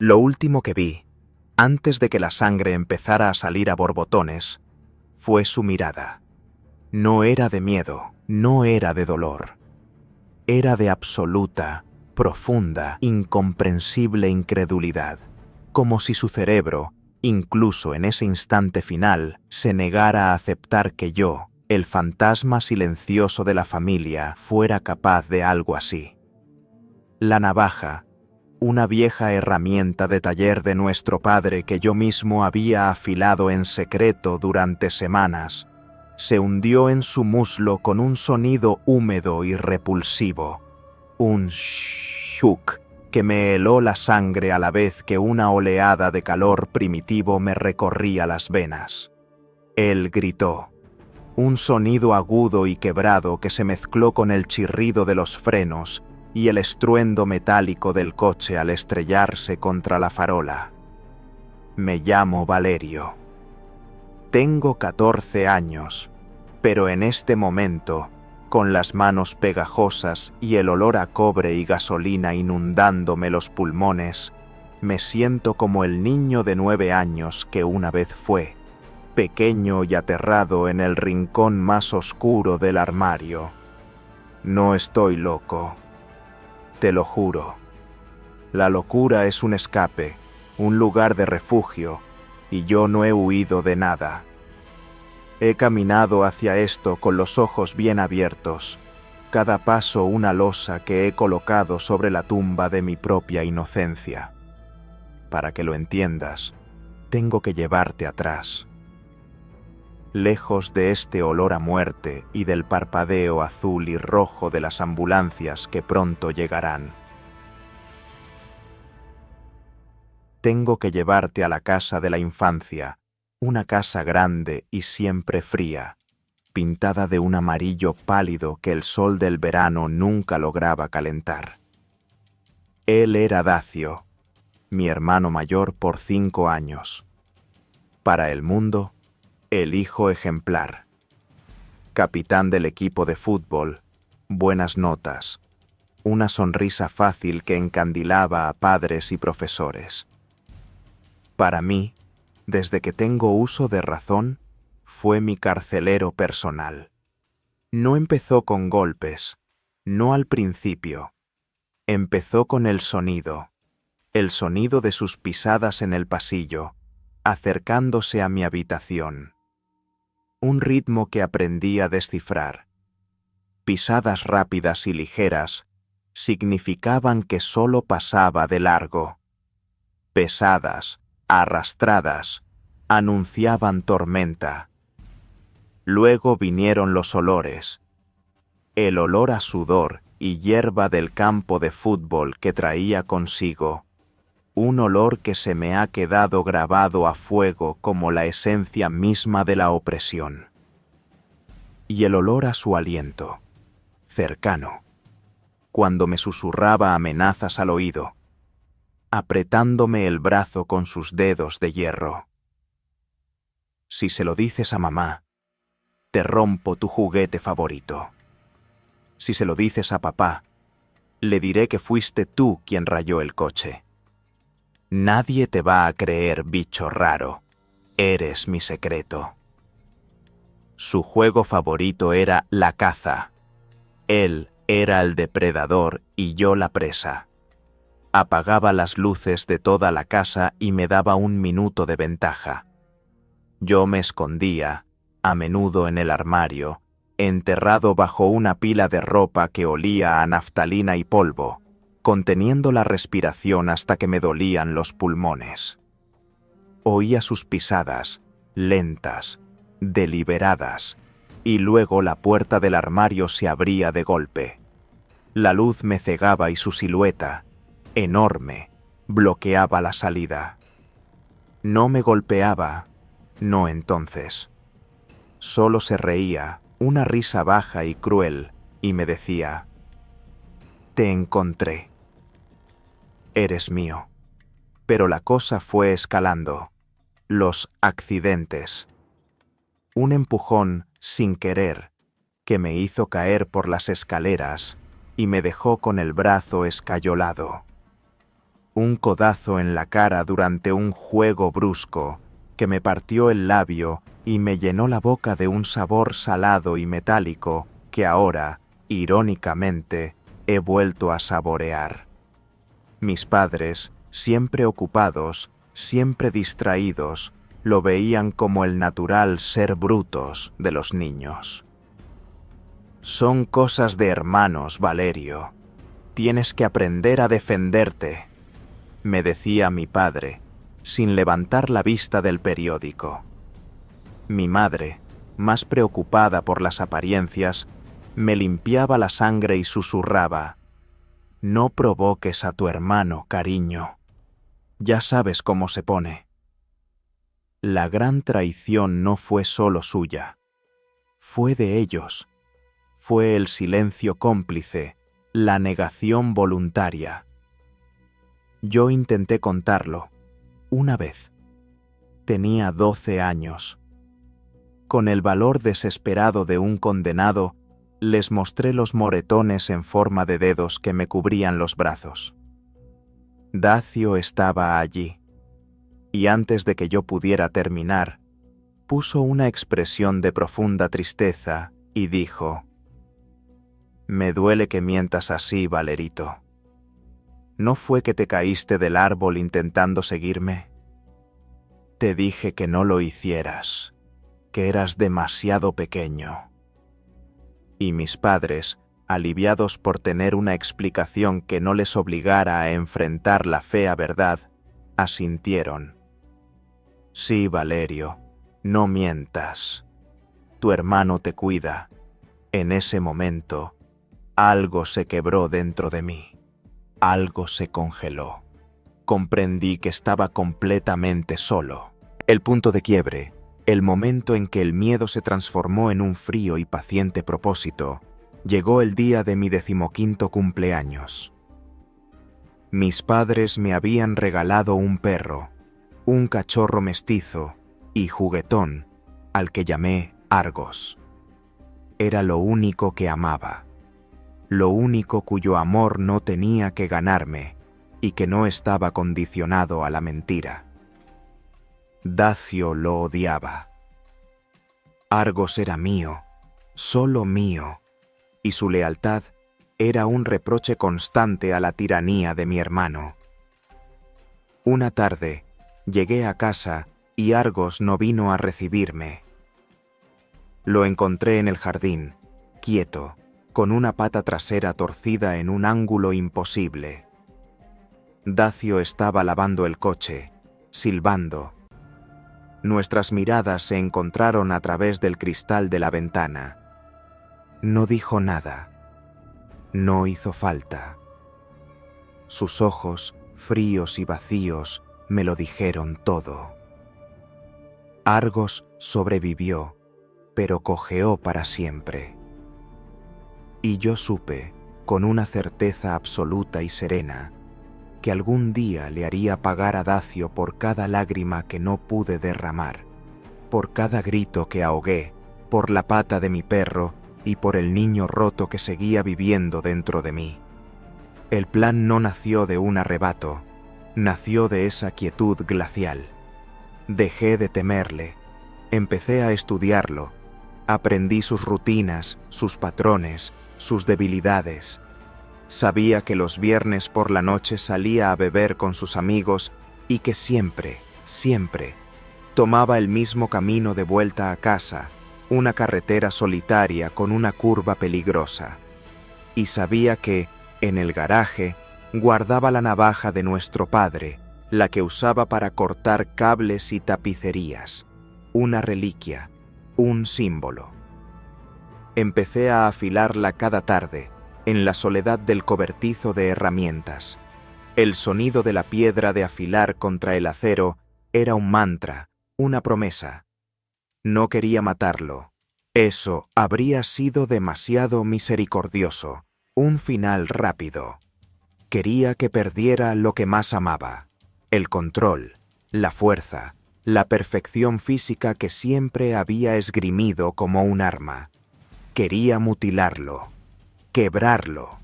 Lo último que vi, antes de que la sangre empezara a salir a borbotones, fue su mirada. No era de miedo, no era de dolor. Era de absoluta, profunda, incomprensible incredulidad, como si su cerebro, incluso en ese instante final, se negara a aceptar que yo, el fantasma silencioso de la familia, fuera capaz de algo así. La navaja, una vieja herramienta de taller de nuestro padre que yo mismo había afilado en secreto durante semanas, se hundió en su muslo con un sonido húmedo y repulsivo, un shuk que me heló la sangre a la vez que una oleada de calor primitivo me recorría las venas. Él gritó, un sonido agudo y quebrado que se mezcló con el chirrido de los frenos y el estruendo metálico del coche al estrellarse contra la farola. Me llamo Valerio. Tengo 14 años, pero en este momento, con las manos pegajosas y el olor a cobre y gasolina inundándome los pulmones, me siento como el niño de 9 años que una vez fue, pequeño y aterrado en el rincón más oscuro del armario. No estoy loco. Te lo juro. La locura es un escape, un lugar de refugio, y yo no he huido de nada. He caminado hacia esto con los ojos bien abiertos, cada paso una losa que he colocado sobre la tumba de mi propia inocencia. Para que lo entiendas, tengo que llevarte atrás. Lejos de este olor a muerte y del parpadeo azul y rojo de las ambulancias que pronto llegarán. Tengo que llevarte a la casa de la infancia, una casa grande y siempre fría, pintada de un amarillo pálido que el sol del verano nunca lograba calentar. Él era Dacio, mi hermano mayor por 5 años. Para el mundo, el hijo ejemplar. Capitán del equipo de fútbol, buenas notas, una sonrisa fácil que encandilaba a padres y profesores. Para mí, desde que tengo uso de razón, fue mi carcelero personal. No empezó con golpes, no al principio. Empezó con el sonido de sus pisadas en el pasillo, acercándose a mi habitación. Un ritmo que aprendí a descifrar. Pisadas rápidas y ligeras significaban que solo pasaba de largo. Pesadas, arrastradas, anunciaban tormenta. Luego vinieron los olores. El olor a sudor y hierba del campo de fútbol que traía consigo. Un olor que se me ha quedado grabado a fuego como la esencia misma de la opresión. Y el olor a su aliento, cercano, cuando me susurraba amenazas al oído, apretándome el brazo con sus dedos de hierro. Si se lo dices a mamá, te rompo tu juguete favorito. Si se lo dices a papá, le diré que fuiste tú quien rayó el coche. Nadie te va a creer, bicho raro. Eres mi secreto. Su juego favorito era la caza. Él era el depredador y yo la presa. Apagaba las luces de toda la casa y me daba 1 minuto de ventaja. Yo me escondía, a menudo en el armario, enterrado bajo una pila de ropa que olía a naftalina y polvo, conteniendo la respiración hasta que me dolían los pulmones. Oía sus pisadas, lentas, deliberadas, y luego la puerta del armario se abría de golpe. La luz me cegaba y su silueta, enorme, bloqueaba la salida. No me golpeaba, no entonces. Solo se reía, una risa baja y cruel, y me decía: «Te encontré. Eres mío». Pero la cosa fue escalando. Los accidentes. Un empujón sin querer que me hizo caer por las escaleras y me dejó con el brazo escayolado. un codazo en la cara durante un juego brusco que me partió el labio y me llenó la boca de un sabor salado y metálico que ahora, irónicamente, he vuelto a saborear. Mis padres, siempre ocupados, siempre distraídos, lo veían como el natural ser brutos de los niños. Son cosas de hermanos, Valerio. Tienes que aprender a defenderte, me decía mi padre, sin levantar la vista del periódico. Mi madre, más preocupada por las apariencias, me limpiaba la sangre y susurraba: «No provoques a tu hermano, cariño. Ya sabes cómo se pone». La gran traición no fue solo suya, fue de ellos. Fue el silencio cómplice, la negación voluntaria. Yo intenté contarlo, una vez. Tenía 12 años. Con el valor desesperado de un condenado, les mostré los moretones en forma de dedos que me cubrían los brazos. Dacio estaba allí, y antes de que yo pudiera terminar, puso una expresión de profunda tristeza y dijo: «Me duele que mientas así, Valerito. ¿No fue que te caíste del árbol intentando seguirme? Te dije que no lo hicieras, que eras demasiado pequeño». Y mis padres, aliviados por tener una explicación que no les obligara a enfrentar la fea verdad, asintieron. «Sí, Valerio, no mientas. Tu hermano te cuida». En ese momento, algo se quebró dentro de mí. Algo se congeló. Comprendí que estaba completamente solo. El punto de quiebre, el momento en que el miedo se transformó en un frío y paciente propósito, llegó el día de mi 15º cumpleaños. Mis padres me habían regalado un perro, un cachorro mestizo y juguetón, al que llamé Argos. Era lo único que amaba, lo único cuyo amor no tenía que ganarme y que no estaba condicionado a la mentira. Dacio lo odiaba. Argos era mío, solo mío, y su lealtad era un reproche constante a la tiranía de mi hermano. Una tarde, llegué a casa y Argos no vino a recibirme. Lo encontré en el jardín, quieto, con una pata trasera torcida en un ángulo imposible. Dacio estaba lavando el coche, silbando. Nuestras miradas se encontraron a través del cristal de la ventana. No dijo nada. No hizo falta. Sus ojos, fríos y vacíos, me lo dijeron todo. Argos sobrevivió, pero cojeó para siempre. Y yo supe, con una certeza absoluta y serena, que algún día le haría pagar a Dacio por cada lágrima que no pude derramar, por cada grito que ahogué, por la pata de mi perro y por el niño roto que seguía viviendo dentro de mí. El plan no nació de un arrebato, nació de esa quietud glacial. Dejé de temerle, empecé a estudiarlo, aprendí sus rutinas, sus patrones, sus debilidades. Sabía que los viernes por la noche salía a beber con sus amigos y que siempre, siempre, tomaba el mismo camino de vuelta a casa, una carretera solitaria con una curva peligrosa. Y sabía que, en el garaje, guardaba la navaja de nuestro padre, la que usaba para cortar cables y tapicerías, una reliquia, un símbolo. Empecé a afilarla cada tarde, en la soledad del cobertizo de herramientas. El sonido de la piedra de afilar contra el acero era un mantra, una promesa. No quería matarlo. Eso habría sido demasiado misericordioso, un final rápido. Quería que perdiera lo que más amaba, el control, la fuerza, la perfección física que siempre había esgrimido como un arma. Quería mutilarlo, quebrarlo,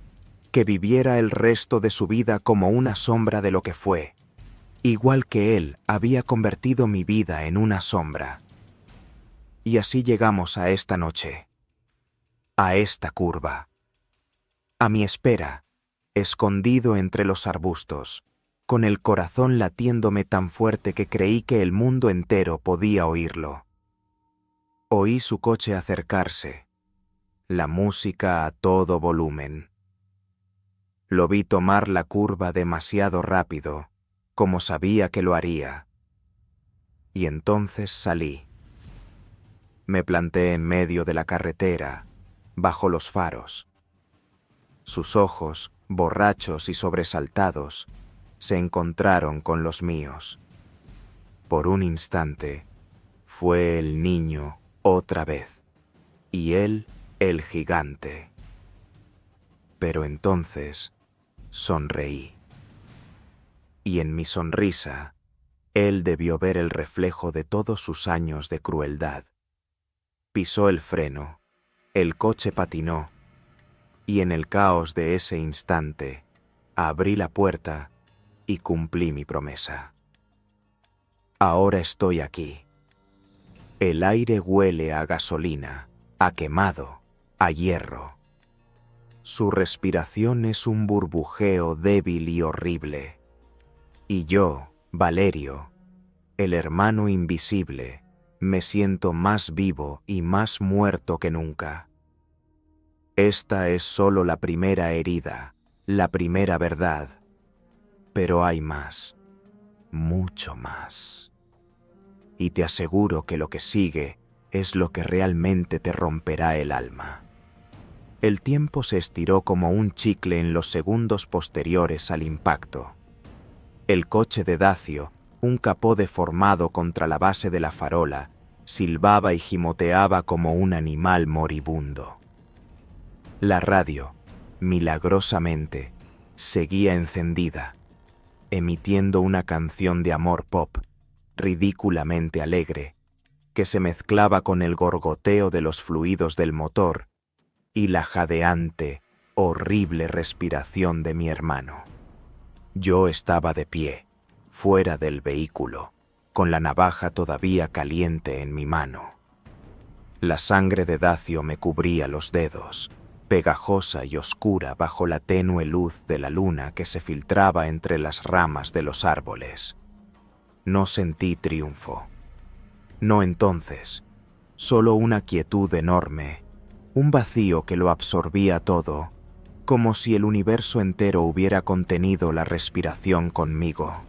que viviera el resto de su vida como una sombra de lo que fue, igual que él había convertido mi vida en una sombra. Y así llegamos a esta noche, a esta curva. A mi espera, escondido entre los arbustos, con el corazón latiéndome tan fuerte que creí que el mundo entero podía oírlo. Oí su coche acercarse, la música a todo volumen. Lo vi tomar la curva demasiado rápido, como sabía que lo haría. Y entonces salí. Me planté en medio de la carretera, bajo los faros. Sus ojos, borrachos y sobresaltados, se encontraron con los míos. Por un instante, fue el niño otra vez, y él el gigante. Pero entonces sonreí. Y en mi sonrisa, él debió ver el reflejo de todos sus años de crueldad. Pisó el freno, el coche patinó, y en el caos de ese instante, abrí la puerta y cumplí mi promesa. Ahora estoy aquí. El aire huele a gasolina, a quemado, a hierro. Su respiración es un burbujeo débil y horrible. Y yo, Valerio, el hermano invisible, me siento más vivo y más muerto que nunca. Esta es solo la primera herida, la primera verdad. Pero hay más, mucho más. Y te aseguro que lo que sigue es lo que realmente te romperá el alma. El tiempo se estiró como un chicle en los segundos posteriores al impacto. El coche de Dacio, un capó deformado contra la base de la farola, silbaba y gimoteaba como un animal moribundo. La radio, milagrosamente, seguía encendida, emitiendo una canción de amor pop, ridículamente alegre, que se mezclaba con el gorgoteo de los fluidos del motor y la jadeante, horrible respiración de mi hermano. Yo estaba de pie, fuera del vehículo, con la navaja todavía caliente en mi mano. La sangre de Dacio me cubría los dedos, pegajosa y oscura bajo la tenue luz de la luna que se filtraba entre las ramas de los árboles. No sentí triunfo. No entonces, solo una quietud enorme, un vacío que lo absorbía todo, como si el universo entero hubiera contenido la respiración conmigo.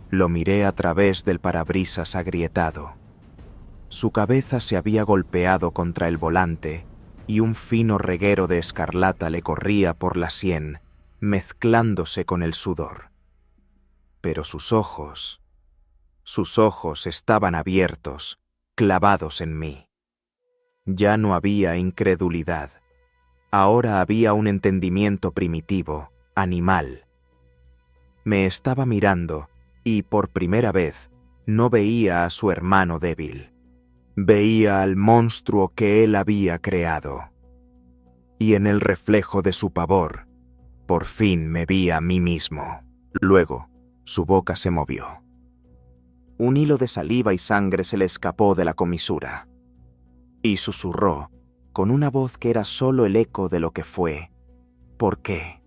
Lo miré a través del parabrisas agrietado. Su cabeza se había golpeado contra el volante y un fino reguero de escarlata le corría por la sien, mezclándose con el sudor. Pero sus ojos estaban abiertos, clavados en mí. Ya no había incredulidad. Ahora había un entendimiento primitivo, animal. Me estaba mirando y, por primera vez, no veía a su hermano débil. Veía al monstruo que él había creado. Y en el reflejo de su pavor, por fin me vi a mí mismo. Luego, su boca se movió. Un hilo de saliva y sangre se le escapó de la comisura. Y susurró, con una voz que era solo el eco de lo que fue: ¿por qué?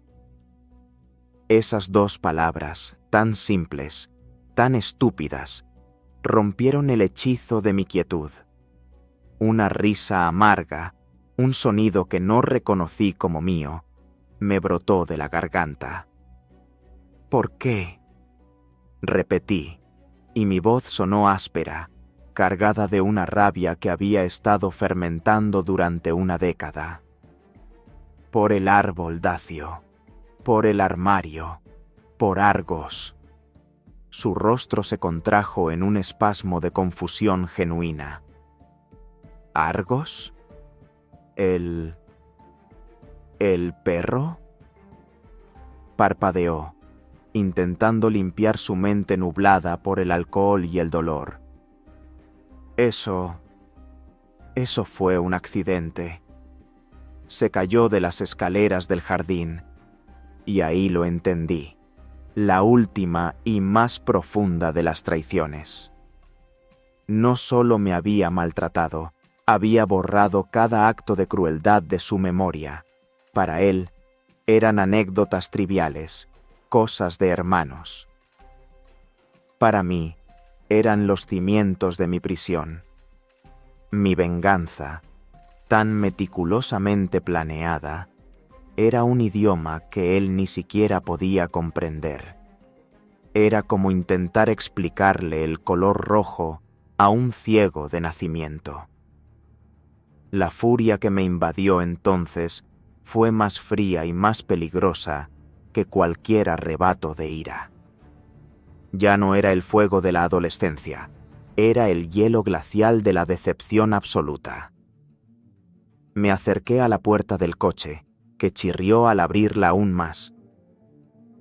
Esas dos palabras, tan simples, tan estúpidas, rompieron el hechizo de mi quietud. Una risa amarga, un sonido que no reconocí como mío, me brotó de la garganta. ¿Por qué? Repetí, y mi voz sonó áspera, cargada de una rabia que había estado fermentando durante una década. Por el árbol, Dacio, por el armario, por Argos. Su rostro se contrajo en un espasmo de confusión genuina. ¿Argos? ¿El perro? Parpadeó, intentando limpiar su mente nublada por el alcohol y el dolor. Eso fue un accidente. Se cayó de las escaleras del jardín Y ahí lo entendí, la última y más profunda de las traiciones. No solo me había maltratado, había borrado cada acto de crueldad de su memoria. Para él, eran anécdotas triviales, cosas de hermanos. Para mí, eran los cimientos de mi prisión. Mi venganza, tan meticulosamente planeada, era un idioma que él ni siquiera podía comprender. Era como intentar explicarle el color rojo a un ciego de nacimiento. La furia que me invadió entonces fue más fría y más peligrosa que cualquier arrebato de ira. Ya no era el fuego de la adolescencia, era el hielo glacial de la decepción absoluta. Me acerqué a la puerta del coche, que chirrió al abrirla aún más.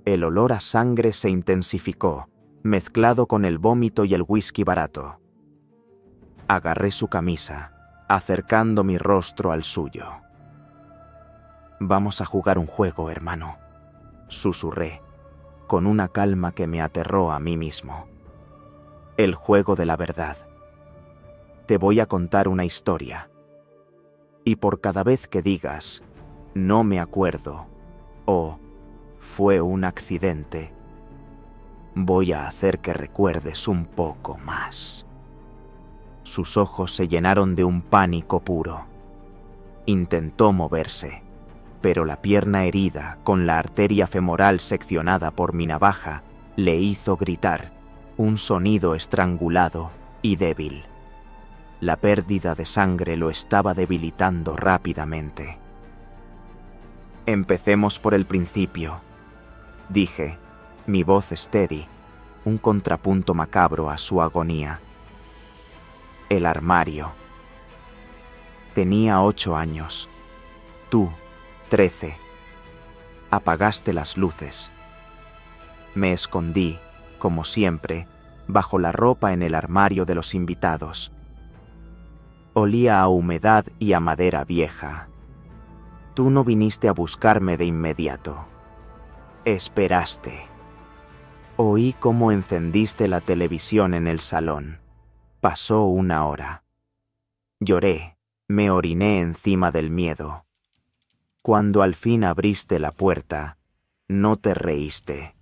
El olor a sangre se intensificó, mezclado con el vómito y el whisky barato. Agarré su camisa, acercando mi rostro al suyo. «Vamos a jugar un juego, hermano», susurré, con una calma que me aterró a mí mismo. «El juego de la verdad. Te voy a contar una historia. Y por cada vez que digas, no me acuerdo, o fue un accidente, voy a hacer que recuerdes un poco más». Sus ojos se llenaron de un pánico puro. Intentó moverse, pero la pierna herida, con la arteria femoral seccionada por mi navaja, le hizo gritar, un sonido estrangulado y débil. La pérdida de sangre lo estaba debilitando rápidamente. «Empecemos por el principio», dije, mi voz steady, un contrapunto macabro a su agonía. «El armario. Tenía 8 años. Tú, 13. Apagaste las luces. Me escondí, como siempre, bajo la ropa en el armario de los invitados. Olía a humedad y a madera vieja. Tú no viniste a buscarme de inmediato. Esperaste. Oí cómo encendiste la televisión en el salón. Pasó 1 hora. Lloré, me oriné encima del miedo. Cuando al fin abriste la puerta, no te reíste.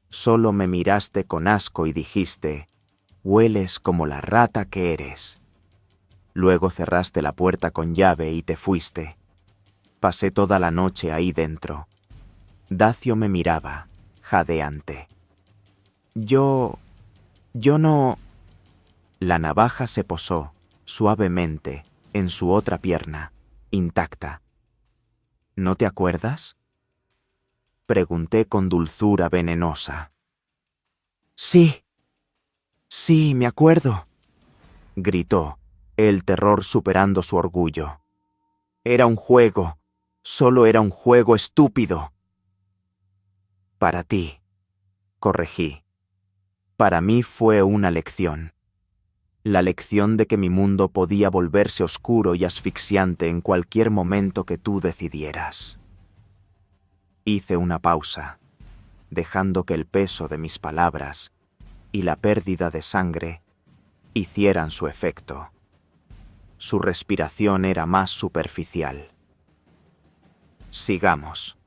Solo me miraste con asco y dijiste, «Hueles como la rata que eres». Luego cerraste la puerta con llave y te fuiste. Pasé toda la noche ahí dentro. Dacio me miraba, jadeante. Yo no... La navaja se posó, suavemente, en su otra pierna, intacta. «¿No te acuerdas?», pregunté con dulzura venenosa. «Sí, me acuerdo», gritó, el terror superando su orgullo. «Era un juego, solo era un juego estúpido». «Para ti», corregí. «Para mí fue una lección. La lección de que mi mundo podía volverse oscuro y asfixiante en cualquier momento que tú decidieras». Hice una pausa, dejando que el peso de mis palabras y la pérdida de sangre hicieran su efecto. Su respiración era más superficial. «Sigamos.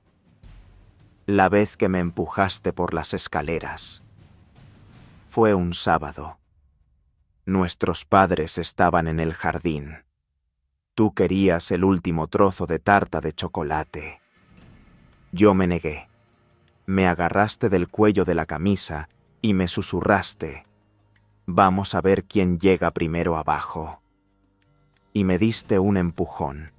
La vez que me empujaste por las escaleras. Fue un sábado. Nuestros padres estaban en el jardín. Tú querías el último trozo de tarta de chocolate. Yo me negué. Me agarraste del cuello de la camisa y me susurraste, «Vamos a ver quién llega primero abajo». Y me diste un empujón.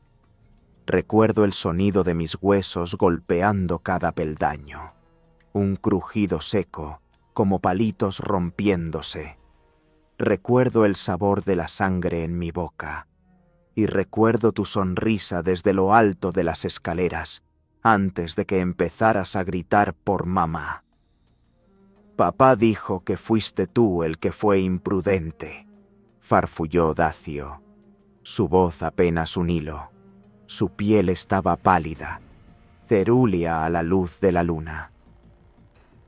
Recuerdo el sonido de mis huesos golpeando cada peldaño. Un crujido seco, como palitos rompiéndose. Recuerdo el sabor de la sangre en mi boca. Y recuerdo tu sonrisa desde lo alto de las escaleras, antes de que empezaras a gritar por mamá. «Papá dijo que fuiste tú el que fue imprudente», farfulló Dacio. Su voz apenas un hilo. Su piel estaba pálida, cerúlea a la luz de la luna.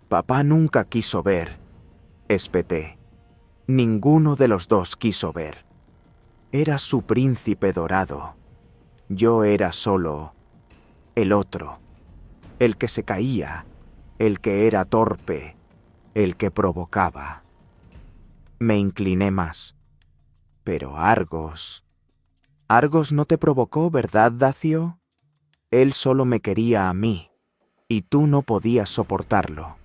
Papá nunca quiso ver, espeté. Ninguno de los dos quiso ver. Era su príncipe dorado. Yo era solo el otro, el que se caía, el que era torpe, el que provocaba. Me incliné más. Pero Argos no te provocó, ¿verdad, Dacio? Él solo me quería a mí, y tú no podías soportarlo.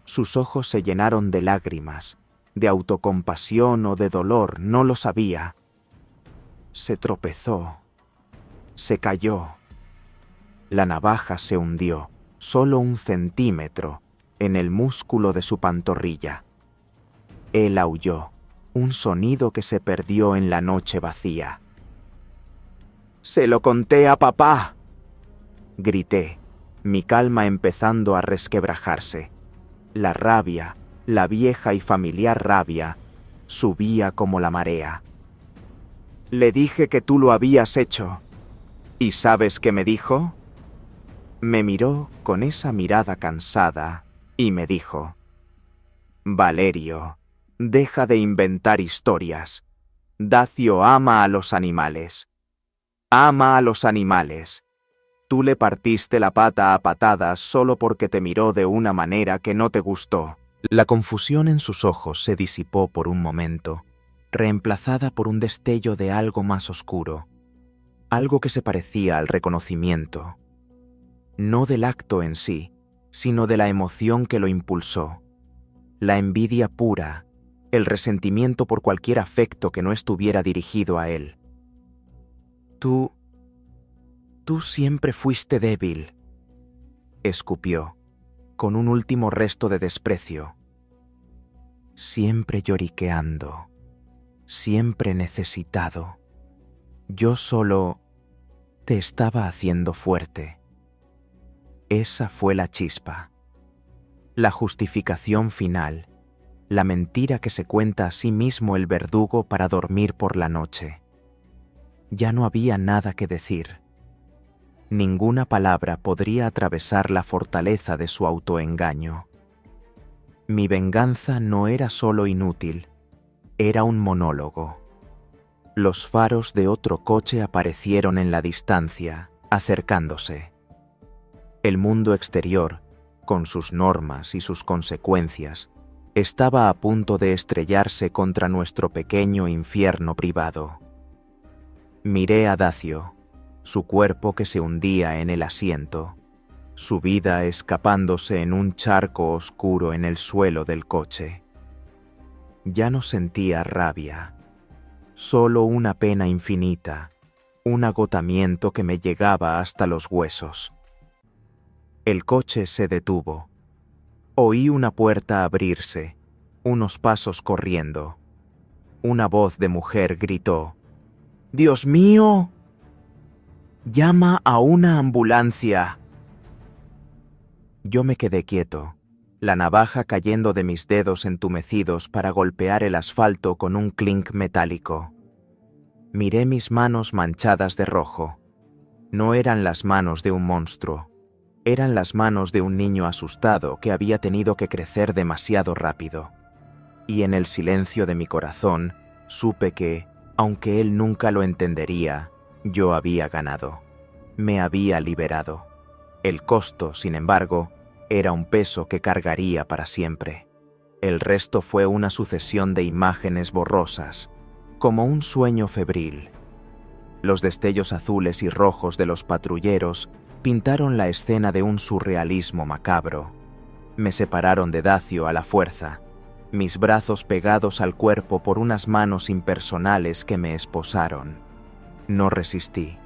Sus ojos se llenaron de lágrimas, de autocompasión o de dolor, no lo sabía. Se tropezó, se cayó. La navaja se hundió, solo 1 centímetro, en el músculo de su pantorrilla. Él aulló, un sonido que se perdió en la noche vacía. «¡Se lo conté a papá!», grité, mi calma empezando a resquebrajarse. La rabia, la vieja y familiar rabia, subía como la marea. «Le dije que tú lo habías hecho. ¿Y sabes qué me dijo?». Me miró con esa mirada cansada y me dijo: «Valerio, deja de inventar historias. Dacio ama a los animales. Ama a los animales. Tú le partiste la pata a patadas solo porque te miró de una manera que no te gustó». La confusión en sus ojos se disipó por un momento, reemplazada por un destello de algo más oscuro, algo que se parecía al reconocimiento, no del acto en sí, sino de la emoción que lo impulsó, la envidia pura, el resentimiento por cualquier afecto que no estuviera dirigido a él. Tú siempre fuiste débil», escupió, con un último resto de desprecio. «Siempre lloriqueando, siempre necesitado. Yo solo te estaba haciendo fuerte». Esa fue la chispa, la justificación final, la mentira que se cuenta a sí mismo el verdugo para dormir por la noche. Ya no había nada que decir. Ninguna palabra podría atravesar la fortaleza de su autoengaño. Mi venganza no era solo inútil, era un monólogo. Los faros de otro coche aparecieron en la distancia, acercándose. El mundo exterior, con sus normas y sus consecuencias, estaba a punto de estrellarse contra nuestro pequeño infierno privado. Miré a Dacio, su cuerpo que se hundía en el asiento, su vida escapándose en un charco oscuro en el suelo del coche. Ya no sentía rabia, solo una pena infinita, un agotamiento que me llegaba hasta los huesos. El coche se detuvo. Oí una puerta abrirse, unos pasos corriendo. Una voz de mujer gritó: «¡Dios mío! ¡Llama a una ambulancia!». Yo me quedé quieto, la navaja cayendo de mis dedos entumecidos para golpear el asfalto con un clink metálico. Miré mis manos manchadas de rojo. No eran las manos de un monstruo, eran las manos de un niño asustado que había tenido que crecer demasiado rápido. Y en el silencio de mi corazón supe que, aunque él nunca lo entendería, yo había ganado. Me había liberado. El costo, sin embargo, era un peso que cargaría para siempre. El resto fue una sucesión de imágenes borrosas, como un sueño febril. Los destellos azules y rojos de los patrulleros pintaron la escena de un surrealismo macabro. Me separaron de Dacio a la fuerza, mis brazos pegados al cuerpo por unas manos impersonales que me esposaron. No resistí.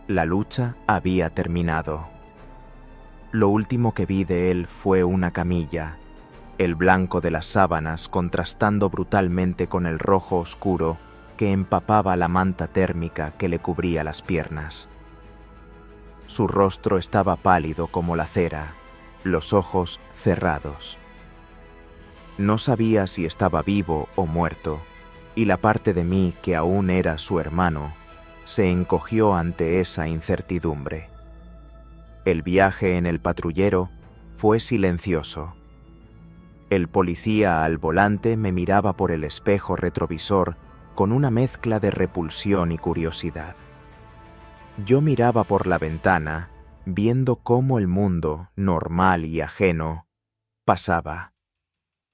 La lucha había terminado. Lo último que vi de él fue una camilla, el blanco de las sábanas contrastando brutalmente con el rojo oscuro que empapaba la manta térmica que le cubría las piernas. Su rostro estaba pálido como la cera, los ojos cerrados. No sabía si estaba vivo o muerto, y la parte de mí que aún era su hermano se encogió ante esa incertidumbre. El viaje en el patrullero fue silencioso. El policía al volante me miraba por el espejo retrovisor con una mezcla de repulsión y curiosidad. Yo miraba por la ventana, viendo cómo el mundo, normal y ajeno, pasaba.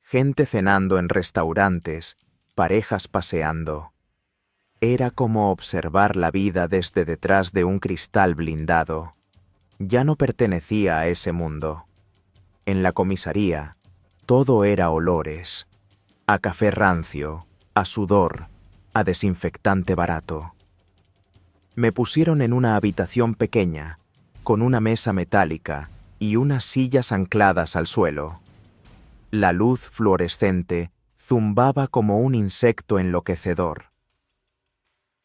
Gente cenando en restaurantes, parejas paseando. Era como observar la vida desde detrás de un cristal blindado. Ya no pertenecía a ese mundo. En la comisaría, todo era olores, a café rancio, a sudor, a desinfectante barato. Me pusieron en una habitación pequeña, con una mesa metálica y unas sillas ancladas al suelo. La luz fluorescente zumbaba como un insecto enloquecedor.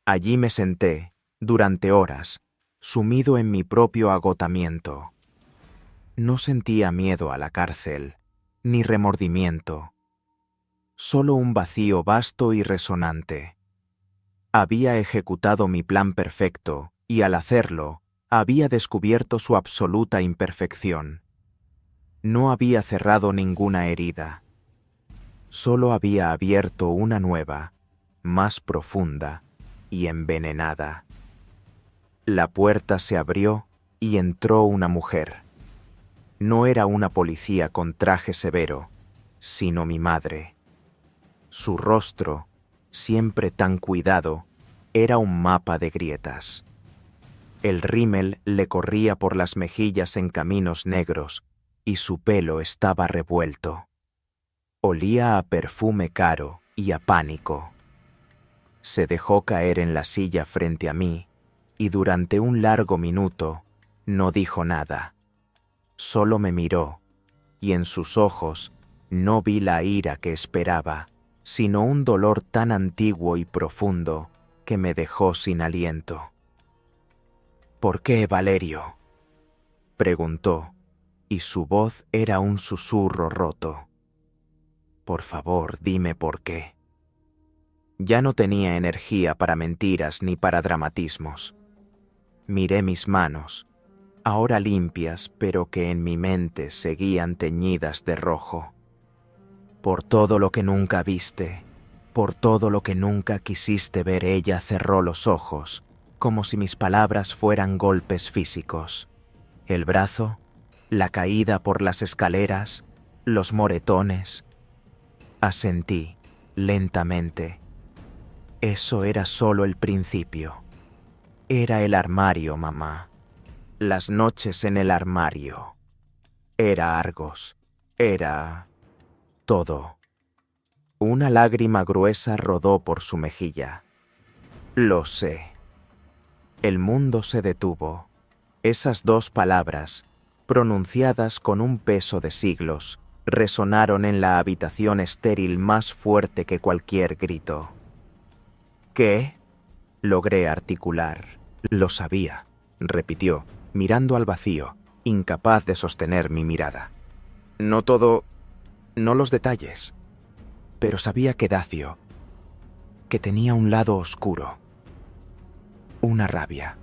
Allí me senté, durante horas, sumido en mi propio agotamiento. No sentía miedo a la cárcel, ni remordimiento. Solo un vacío vasto y resonante. Había ejecutado mi plan perfecto y al hacerlo, había descubierto su absoluta imperfección. No había cerrado ninguna herida. Solo había abierto una nueva, más profunda y envenenada. La puerta se abrió y entró una mujer. No era una policía con traje severo, sino mi madre. Su rostro, siempre tan cuidado, era un mapa de grietas. El rímel le corría por las mejillas en caminos negros y su pelo estaba revuelto. Olía a perfume caro y a pánico. Se dejó caer en la silla frente a mí y durante un largo minuto no dijo nada. Solo me miró y en sus ojos no vi la ira que esperaba, sino un dolor tan antiguo y profundo que me dejó sin aliento. ¿Por qué, Valerio?, preguntó, y su voz era un susurro roto. Por favor, dime por qué. Ya no tenía energía para mentiras ni para dramatismos. Miré mis manos, ahora limpias, pero que en mi mente seguían teñidas de rojo. Por todo lo que nunca viste, por todo lo que nunca quisiste ver, ella cerró los ojos, como si mis palabras fueran golpes físicos. El brazo, la caída por las escaleras, los moretones. Asentí, lentamente. Eso era solo el principio. Era el armario, mamá. Las noches en el armario. Era Argos. Era todo. Una lágrima gruesa rodó por su mejilla. Lo sé. El mundo se detuvo. Esas dos palabras, pronunciadas con un peso de siglos, resonaron en la habitación estéril más fuerte que cualquier grito. ¿Qué?, logré articular. Lo sabía, repitió, mirando al vacío, incapaz de sostener mi mirada. No todo, no los detalles, pero sabía que Dacio, que tenía un lado oscuro, una rabia.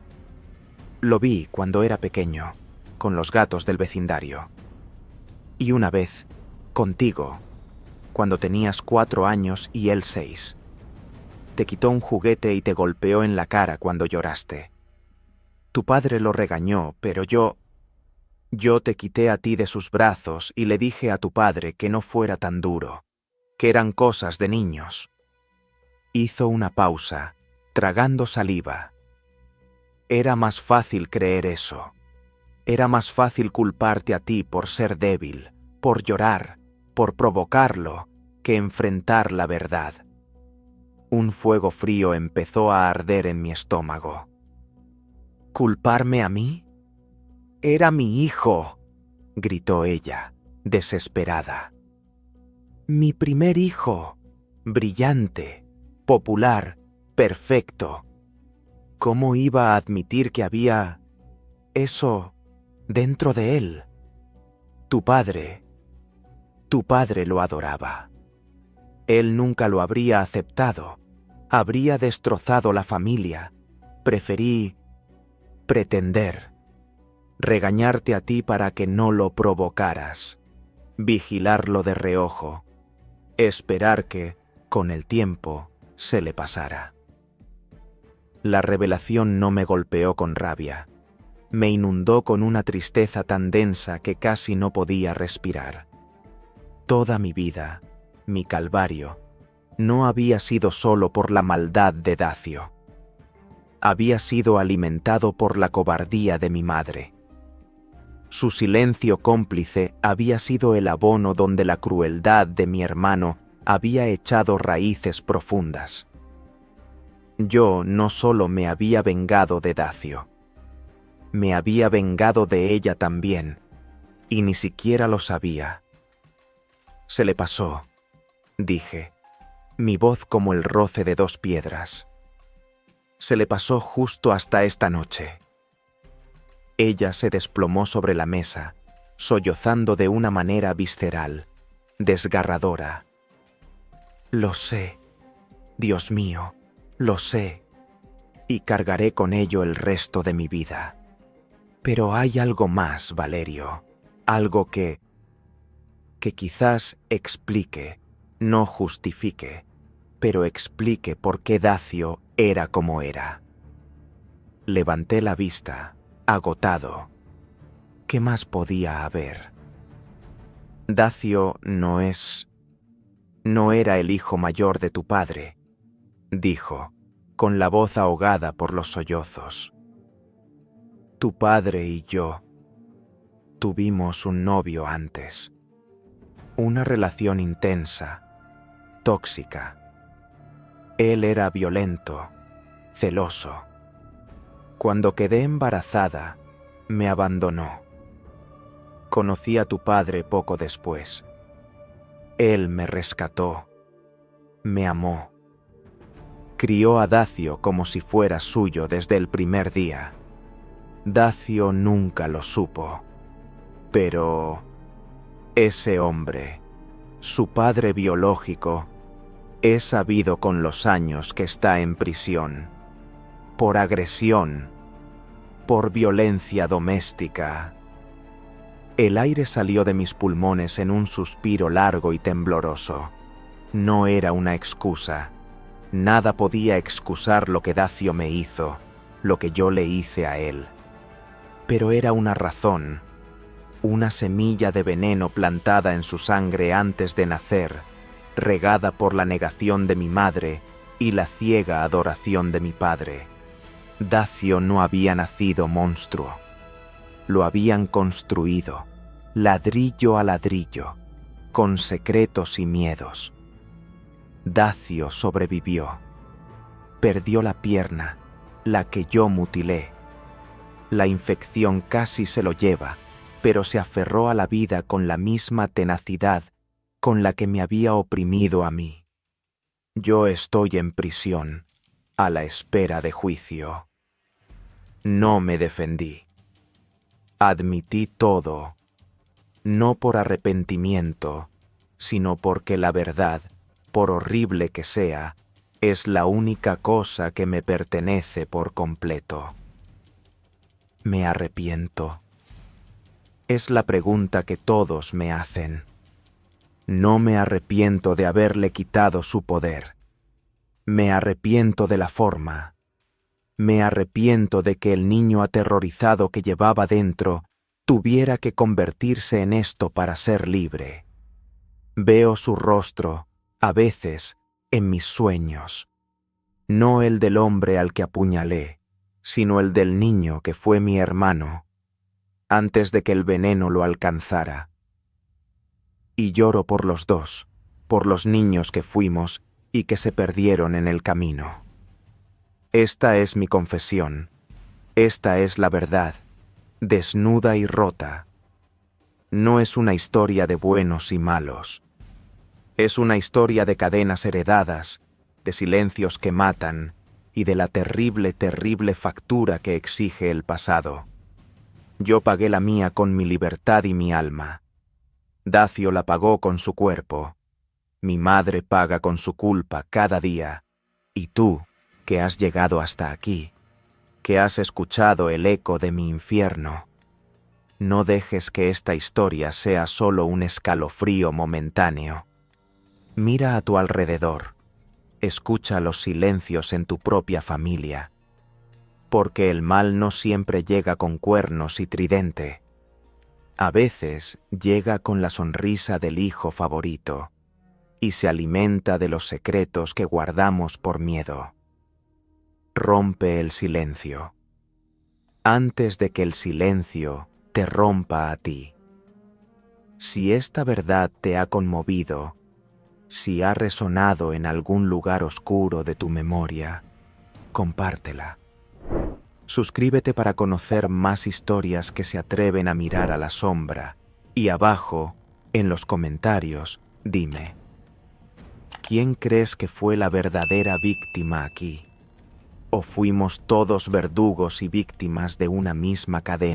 Lo vi cuando era pequeño, con los gatos del vecindario. Y una vez, contigo, cuando tenías 4 años y él 6. Te quitó un juguete y te golpeó en la cara cuando lloraste. Tu padre lo regañó, pero yo te quité a ti de sus brazos y le dije a tu padre que no fuera tan duro, que eran cosas de niños. Hizo una pausa, tragando saliva. Era más fácil creer eso. Era más fácil culparte a ti por ser débil, por llorar, por provocarlo, que enfrentar la verdad. Un fuego frío empezó a arder en mi estómago. ¿Culparme a mí? Era mi hijo, gritó ella, desesperada. Mi primer hijo, brillante, popular, perfecto. ¿Cómo iba a admitir que había eso dentro de él? Tu padre lo adoraba. Él nunca lo habría aceptado. Habría destrozado la familia. Preferí pretender. regañarte a ti para que no lo provocaras, vigilarlo de reojo, esperar que, con el tiempo, se le pasara. La revelación no me golpeó con rabia, me inundó con una tristeza tan densa que casi no podía respirar. Toda mi vida, mi calvario, no había sido solo por la maldad de Dacio. Había sido alimentado por la cobardía de mi madre. Su silencio cómplice había sido el abono donde la crueldad de mi hermano había echado raíces profundas. Yo no solo me había vengado de Dacio, me había vengado de ella también, y ni siquiera lo sabía. Se le pasó, dije, mi voz como el roce de dos piedras. Se le pasó justo hasta esta noche. Ella se desplomó sobre la mesa, sollozando de una manera visceral, desgarradora. Lo sé, Dios mío, lo sé, y cargaré con ello el resto de mi vida. Pero hay algo más, Valerio, algo que quizás explique, no justifique, pero explique por qué Dacio era como era. Levanté la vista, agotado. ¿Qué más podía haber? Dacio no era el hijo mayor de tu padre, dijo, con la voz ahogada por los sollozos. Tu padre y yo tuvimos un novio antes. Una relación intensa, tóxica. Él era violento, celoso. Cuando quedé embarazada, me abandonó. Conocí a tu padre poco después. Él me rescató, me amó. Crió a Dacio como si fuera suyo desde el primer día. Dacio nunca lo supo, pero ese hombre, su padre biológico, he sabido con los años que está en prisión, por agresión, por violencia doméstica. El aire salió de mis pulmones en un suspiro largo y tembloroso. No era una excusa. Nada podía excusar lo que Dacio me hizo, lo que yo le hice a él. Pero era una razón, una semilla de veneno plantada en su sangre antes de nacer, regada por la negación de mi madre y la ciega adoración de mi padre. Dacio no había nacido monstruo. Lo habían construido, ladrillo a ladrillo, con secretos y miedos. Dacio sobrevivió. Perdió la pierna, la que yo mutilé. La infección casi se lo lleva, pero se aferró a la vida con la misma tenacidad con la que me había oprimido a mí. Yo estoy en prisión, a la espera de juicio. No me defendí. Admití todo, no por arrepentimiento, sino porque la verdad, por horrible que sea, es la única cosa que me pertenece por completo. ¿Me arrepiento? Es la pregunta que todos me hacen. No me arrepiento de haberle quitado su poder. Me arrepiento de la forma. Me arrepiento de que el niño aterrorizado que llevaba dentro tuviera que convertirse en esto para ser libre. Veo su rostro, a veces, en mis sueños. No el del hombre al que apuñalé, sino el del niño que fue mi hermano, antes de que el veneno lo alcanzara. Y lloro por los dos, por los niños que fuimos y que se perdieron en el camino. Esta es mi confesión, esta es la verdad, desnuda y rota. No es una historia de buenos y malos. Es una historia de cadenas heredadas, de silencios que matan y de la terrible, terrible factura que exige el pasado. Yo pagué la mía con mi libertad y mi alma. Dacio la pagó con su cuerpo. Mi madre paga con su culpa cada día. Y tú, que has llegado hasta aquí, que has escuchado el eco de mi infierno, No dejes que esta historia sea solo un escalofrío momentáneo. Mira a tu alrededor. Escucha los silencios en tu propia familia. Porque el mal no siempre llega con cuernos y tridente. A veces llega con la sonrisa del hijo favorito y se alimenta de los secretos que guardamos por miedo. Rompe el silencio, antes de que el silencio te rompa a ti. Si esta verdad te ha conmovido, si ha resonado en algún lugar oscuro de tu memoria, compártela. Suscríbete para conocer más historias que se atreven a mirar a la sombra. Y abajo, en los comentarios, dime, ¿quién crees que fue la verdadera víctima aquí? ¿O fuimos todos verdugos y víctimas de una misma cadena?